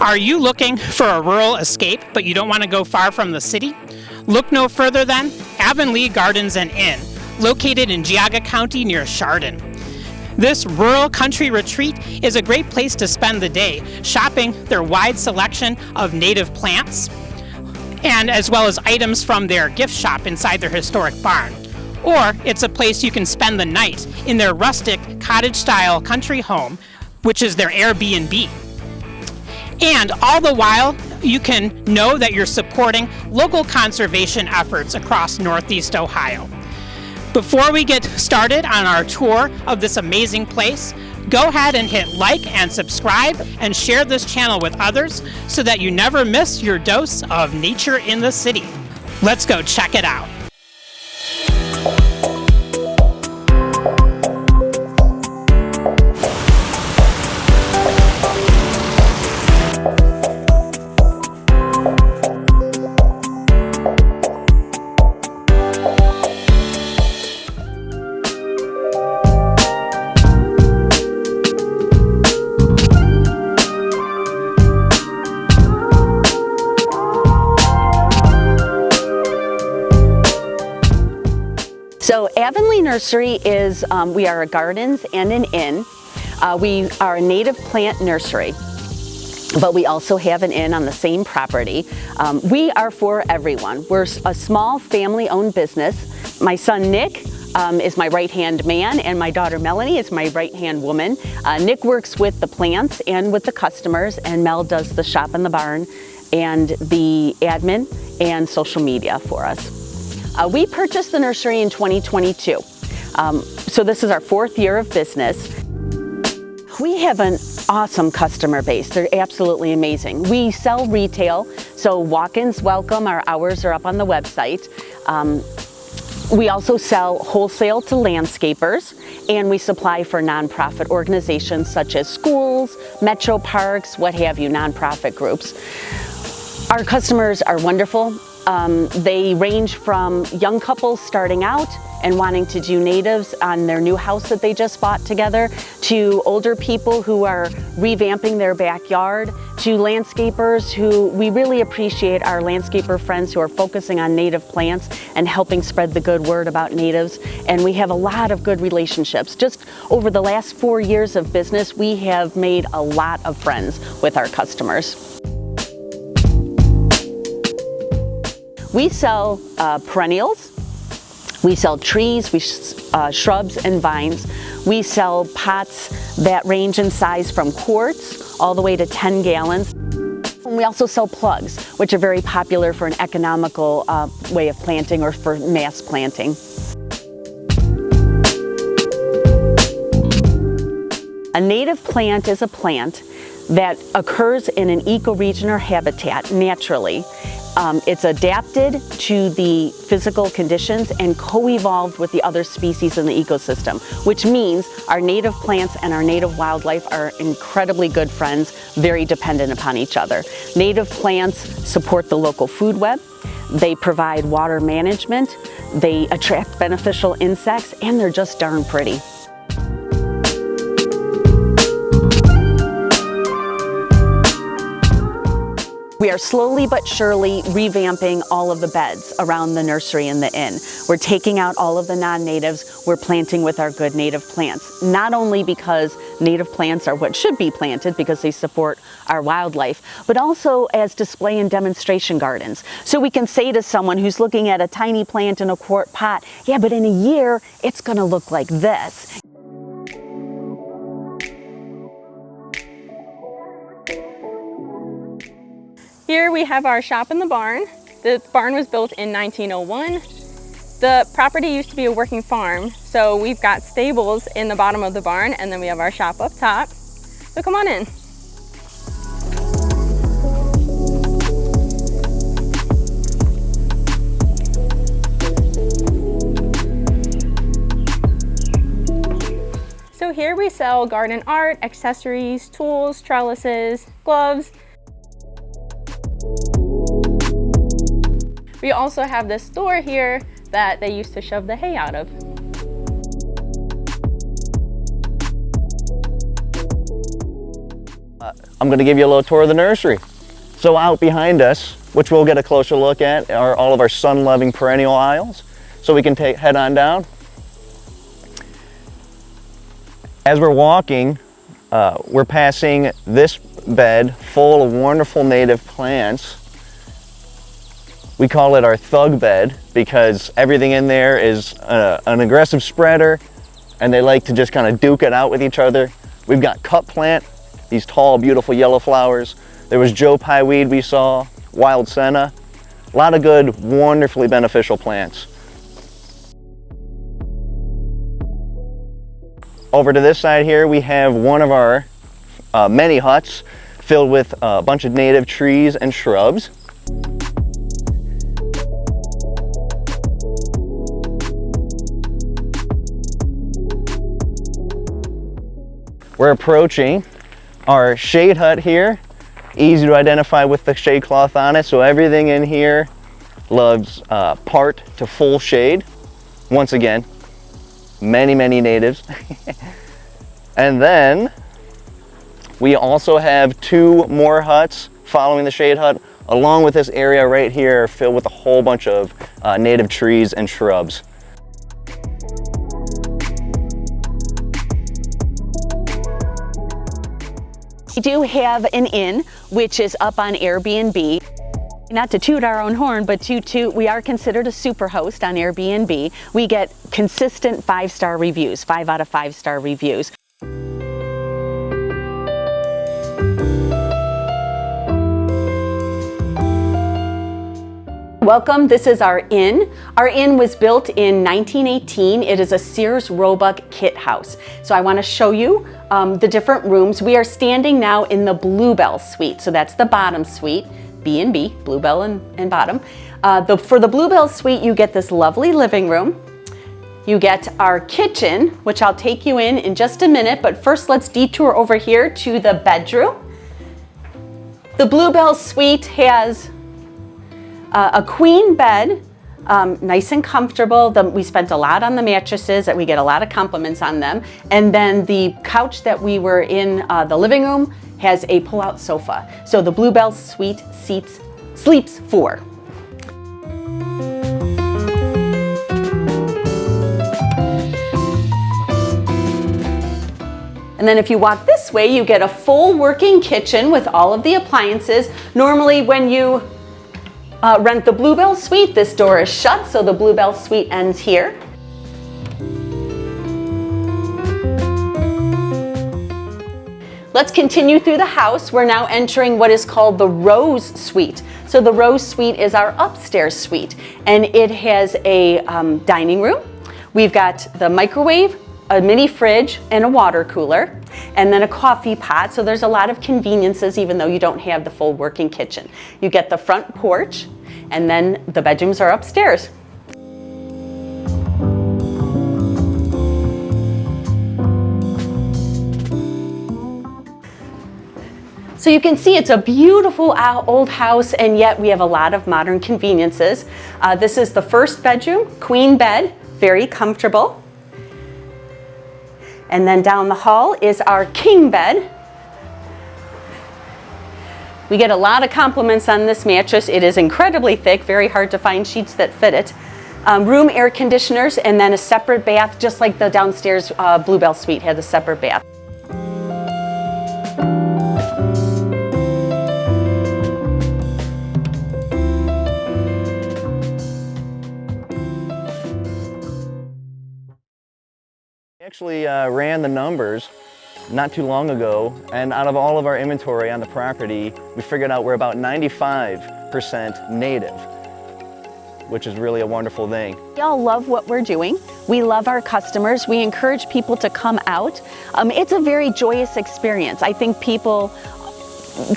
Are you looking for a rural escape, but you don't want to go far from the city? Look no further than Avonlea Gardens Inn, located in Geauga County near Chardon. This rural country retreat is a great place to spend the day, shopping their wide selection of native plants, and as well as items from their gift shop inside their historic barn. Or it's a place you can spend the night in their rustic cottage-style country home, which is their Airbnb. And all the while, you can know that you're supporting local conservation efforts across Northeast Ohio. Before we get started on our tour of this amazing place, go ahead and hit like and subscribe and share this channel with others so that you never miss your dose of nature in the city. Let's go check it out. So Avonlea Nursery is, we are a gardens and an inn. We are a native plant nursery, but we also have an inn on the same property. We are for everyone. We're a small family-owned business. My son Nick is my right-hand man, and my daughter Melanie is my right-hand woman. Nick works with the plants and with the customers, and Mel does the shop in the barn and the admin and social media for us. We purchased the nursery in 2022, so this is our 4th year of business. We have an awesome customer base. They're absolutely amazing. We sell retail, so walk-ins welcome. Our hours are up on the website. We also sell wholesale to landscapers, and we supply for nonprofit organizations such as schools, metro parks, what have you, nonprofit groups. Our customers are wonderful. They range from young couples starting out and wanting to do natives on their new house that they just bought together, to older people who are revamping their backyard, to landscapers who we really appreciate our landscaper friends who are focusing on native plants and helping spread the good word about natives. And we have a lot of good relationships. Just over the last 4 years of business, we have made a lot of friends with our customers. We sell perennials, we sell trees, shrubs and vines. We sell pots that range in size from quarts all the way to 10 gallons. And we also sell plugs, which are very popular for an economical way of planting or for mass planting. A native plant is a plant that occurs in an ecoregion or habitat naturally. It's adapted to the physical conditions and co-evolved with the other species in the ecosystem, which means our native plants and our native wildlife are incredibly good friends, very dependent upon each other. Native plants support the local food web, they provide water management, they attract beneficial insects, and they're just darn pretty. We are slowly but surely revamping all of the beds around the nursery and the inn. We're taking out all of the non-natives, we're planting with our good native plants. Not only because native plants are what should be planted because they support our wildlife, but also as display and demonstration gardens. So we can say to someone who's looking at a tiny plant in a quart pot, yeah, but in a year, it's gonna look like this. Here we have our shop in the barn. The barn was built in 1901. The property used to be a working farm, so we've got stables in the bottom of the barn, and then we have our shop up top. So come on in. So here we sell garden art, accessories, tools, trellises, gloves. We also have this store here that they used to shove the hay out of. I'm going to give you a little tour of the nursery. So out behind us, which we'll get a closer look at, are all of our sun-loving perennial aisles. So we can head on down. As we're walking, we're passing this bed full of wonderful native plants. We call it our thug bed because everything in there is an aggressive spreader, and they like to just kind of duke it out with each other. We've got cut plant, these tall, beautiful yellow flowers. There was Joe Pye weed we saw, wild senna. A lot of good, wonderfully beneficial plants. Over to this side here, we have one of our many huts filled with a bunch of native trees and shrubs. We're approaching our shade hut here. Easy to identify with the shade cloth on it, so everything in here loves part to full shade. Once again, many natives. And then we also have two more huts following the shade hut, along with this area right here filled with a whole bunch of native trees and shrubs. We do have an inn, which is up on Airbnb. Not to toot our own horn, but we are considered a super host on Airbnb. We get consistent 5-star reviews, 5 out of 5-star reviews. Welcome, this is our inn. Our inn was built in 1918. It is a Sears Roebuck kit house. So I want to show you the different rooms. We are standing now in the Bluebell suite. So that's the bottom suite, B&B, Bluebell and bottom. For the Bluebell suite, you get this lovely living room. You get our kitchen, which I'll take you in just a minute, but first let's detour over here to the bedroom. The Bluebell suite has a queen bed, nice and comfortable. We spent a lot on the mattresses, that we get a lot of compliments on them. And then the couch that we were in the living room has a pull-out sofa. So the Bluebell suite sleeps 4. And then if you walk this way, you get a full working kitchen with all of the appliances. Normally when you rent the Bluebell suite, this door is shut, so the Bluebell suite ends here. Let's continue through the house. We're now entering what is called the Rose suite. So the Rose suite is our upstairs suite, and it has a dining room. We've got the microwave, a mini fridge, and a water cooler, and then a coffee pot. So there's a lot of conveniences even though you don't have the full working kitchen. You get the front porch, and then the bedrooms are upstairs. So you can see it's a beautiful old house, and yet we have a lot of modern conveniences. This is the first bedroom, queen bed, very comfortable. And then down the hall is our king bed. We get a lot of compliments on this mattress. It is incredibly thick, very hard to find sheets that fit it. Room air conditioners, and then a separate bath, just like the downstairs Bluebell suite had a separate bath. We actually ran the numbers not too long ago, and out of all of our inventory on the property, we figured out we're about 95% native, which is really a wonderful thing. We all love what we're doing. We love our customers. We encourage people to come out. It's a very joyous experience. I think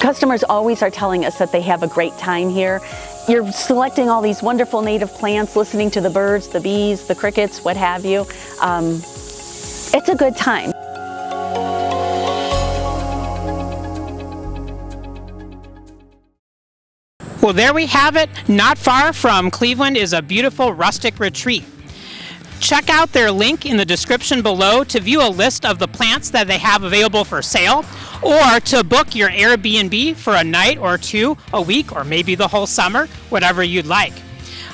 customers always are telling us that they have a great time here. You're selecting all these wonderful native plants, listening to the birds, the bees, the crickets, what have you. It's a good time. Well, there we have it. Not far from Cleveland is a beautiful rustic retreat. check out their link in the description below to view a list of the plants that they have available for sale, or to book your Airbnb for a night or two, a week, or maybe the whole summer, whatever you'd like.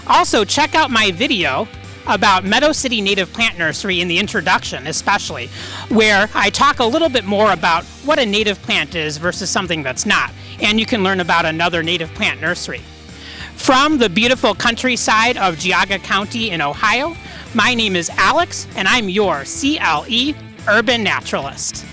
Also, check out my video about Meadow City Native Plant Nursery in the introduction especially, where I talk a little bit more about what a native plant is versus something that's not, and you can learn about another native plant nursery. From the beautiful countryside of Geauga County in Ohio, my name is Alex, and I'm your CLE Urban Naturalist.